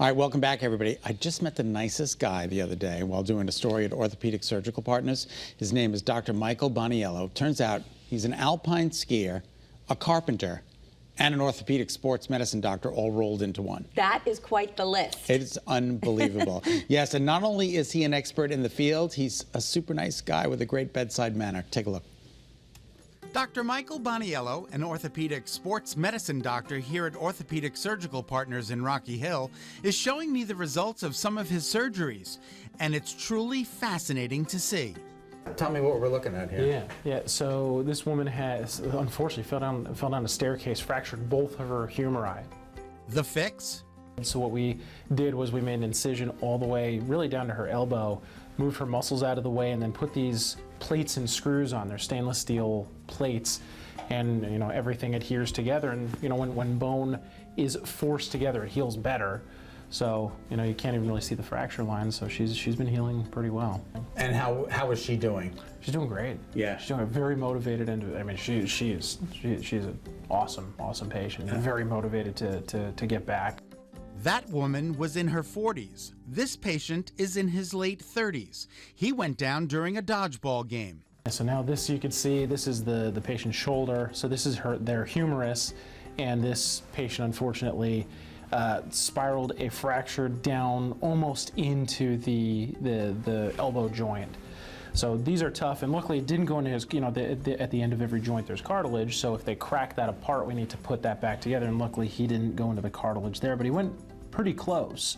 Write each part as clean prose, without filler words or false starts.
All right, welcome back, everybody. I just met the nicest guy the other day while doing a story at Orthopedic Surgical Partners. His name is Dr. Michael Boniello. Turns out he's an alpine skier, a carpenter, and an orthopedic sports medicine doctor all rolled into one. That is quite the list. It's unbelievable. Yes, and not only is he an expert in the field, he's a super nice guy with a great bedside manner. Take a look. Dr. Michael Boniello, an orthopedic sports medicine doctor here at Orthopedic Surgical Partners in Rocky Hill, is showing me the results of some of his surgeries, and it's truly fascinating to see. Tell me what we're looking at here. Yeah. So this woman has, unfortunately, fell down a staircase, fractured both of her humeri. The fix? So what we did was we made an incision all the way, really down to her elbow, moved her muscles out of the way, and then put these plates and screws on. They're stainless steel plates, and everything adheres together. And when bone is forced together, it heals better. So you can't even really see the fracture lines. So she's been healing pretty well. And how is she doing? She's doing great. Yeah. She's doing very motivated, and I mean she's an awesome patient. Yeah. Very motivated to get back. That woman was in her 40s. This patient is in his late 30s. He went down during a dodgeball game. So now this, you can see, this is the patient's shoulder. So this is their humerus, and this patient unfortunately spiraled a fracture down almost into the elbow joint. So these are tough, and luckily it didn't go into his, at the end of every joint there's cartilage, so if they crack that apart, we need to put that back together, and luckily he didn't go into the cartilage there, but he went pretty close.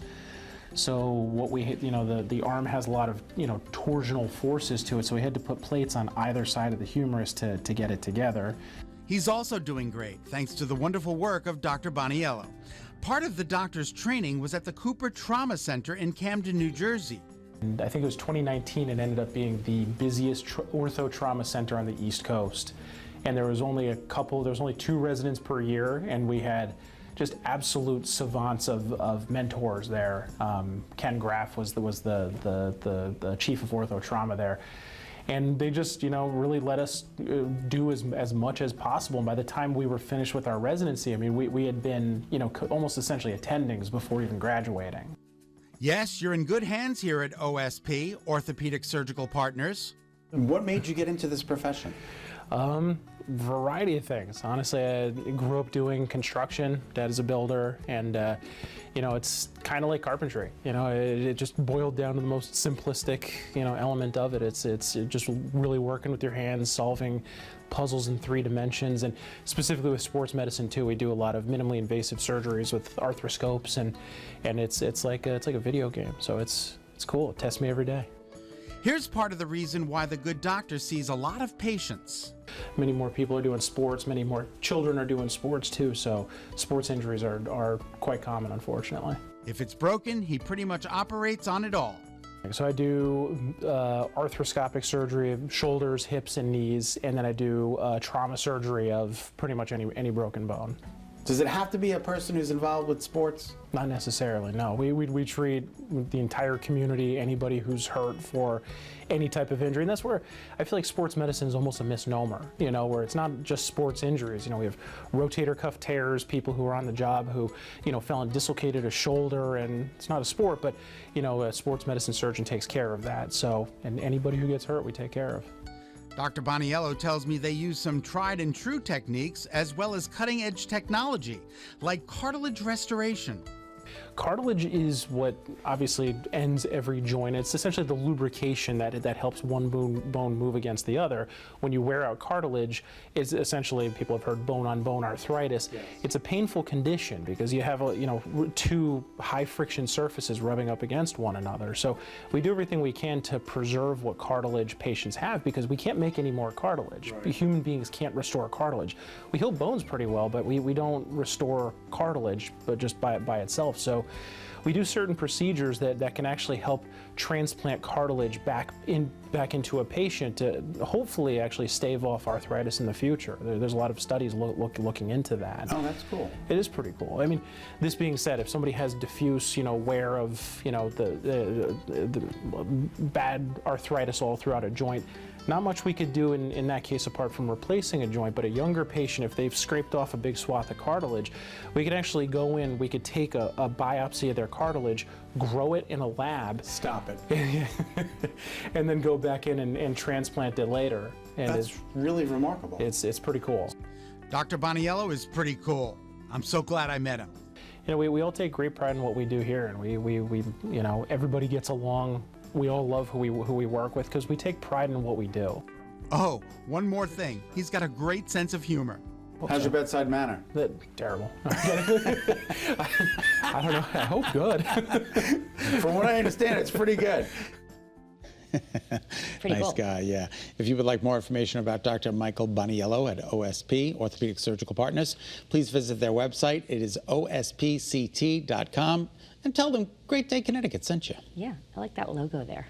So what we hit, the arm has a lot of, torsional forces to it, so we had to put plates on either side of the humerus to get it together. He's also doing great, thanks to the wonderful work of Dr. Boniello. Part of the doctor's training was at the Cooper Trauma Center in Camden, New Jersey. And I think it was 2019, it ended up being the busiest ortho trauma center on the East Coast. And there was only only 2 residents per year, and we had just absolute savants of mentors there. Ken Graff was the chief of ortho trauma there. And they just, really let us do as much as possible. And by the time we were finished with our residency, I mean, we had been, almost essentially attendings before even graduating. Yes, you're in good hands here at OSP, Orthopedic Surgical Partners. And what made you get into this profession? Variety of things. Honestly, I grew up doing construction. Dad is a builder, and it's kind of like carpentry. It just boiled down to the most simplistic, element of it. It's just really working with your hands, solving puzzles in 3 dimensions, and specifically with sports medicine too. We do a lot of minimally invasive surgeries with arthroscopes, and it's like a video game. So it's cool. It tests me every day. Here's part of the reason why the good doctor sees a lot of patients. Many more people are doing sports, many more children are doing sports too, so sports injuries are quite common, unfortunately. If it's broken, he pretty much operates on it all. So I do arthroscopic surgery of shoulders, hips, and knees, and then I do trauma surgery of pretty much any broken bone. Does it have to be a person who's involved with sports? Not necessarily, no. We treat the entire community, anybody who's hurt for any type of injury. And that's where I feel like sports medicine is almost a misnomer, where it's not just sports injuries. We have rotator cuff tears, people who are on the job who, fell and dislocated a shoulder, and it's not a sport, but, a sports medicine surgeon takes care of that. So, and anybody who gets hurt, we take care of. Dr. Boniello tells me they use some tried and true techniques as well as cutting edge technology, like cartilage restoration. Cartilage is what obviously ends every joint. It's essentially the lubrication that helps one bone move against the other. When you wear out cartilage, it's essentially, people have heard bone-on-bone arthritis. Yes. It's a painful condition because you have 2 high friction surfaces rubbing up against one another. So we do everything we can to preserve what cartilage patients have, because we can't make any more cartilage. Right. Human beings can't restore cartilage. We heal bones pretty well, but we don't restore cartilage, but just by itself. So we do certain procedures that can actually help transplant cartilage back into a patient to hopefully actually stave off arthritis in the future. There's a lot of studies looking into that. Oh, that's cool. It is pretty cool. I mean, this being said, if somebody has diffuse, wear of, the bad arthritis all throughout a joint, not much we could do in that case apart from replacing a joint, but a younger patient, if they've scraped off a big swath of cartilage, we could actually go in, we could take a biopsy of their cartilage, grow it in a lab. Stop it. And then go back in and transplant it later. And That's really remarkable. it's pretty cool. Dr. Boniello is pretty cool. I'm so glad I met him. You know, we all take great pride in what we do here, and we you know, everybody gets along. We all love who we work with because we take pride in what we do. Oh, one more thing. He's got a great sense of humor. How's your bedside manner? Terrible. I don't know. I hope good. From what I understand, it's pretty good. Pretty nice cool. guy, yeah. If you would like more information about Dr. Michael Boniello at OSP, Orthopedic Surgical Partners, please visit their website. It is ospct.com, and tell them Great Day Connecticut sent you. Yeah, I like that logo there.